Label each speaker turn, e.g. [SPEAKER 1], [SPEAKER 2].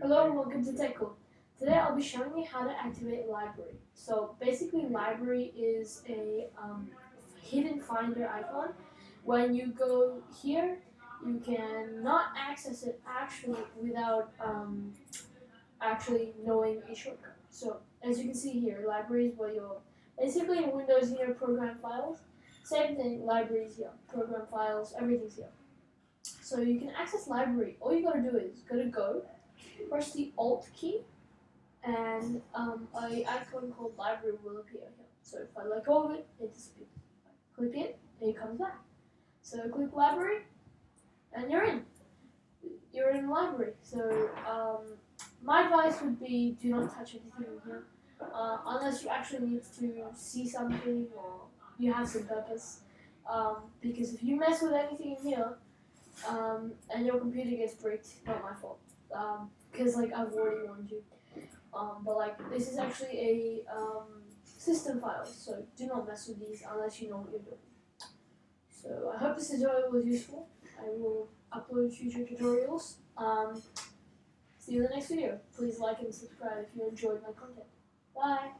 [SPEAKER 1] Hello and welcome to TechCode. Today I'll be showing you how to activate library. So basically library is a hidden finder icon. When you go here, you can not access it actually without actually knowing a shortcut. So as you can see here, library is where you're basically in Windows here, program files. Same thing, libraries here, program files, everything's here. So you can access library. All you gotta do is go, press the Alt key, and an icon called library will appear here. So if I let go of it, it disappears. Click it, and it comes back. So click library, and you're in. You're in library. So my advice would be do not touch anything in here, unless you actually need to see something or you have some purpose. Because if you mess with anything in here, and your computer gets bricked, not my fault. Because like I've already warned you. But like this is actually a system file, so do not mess with these unless you know what you're doing. So I hope this tutorial was useful. I will upload future tutorials. See you in the next video. Please like and subscribe if you enjoyed my content. Bye!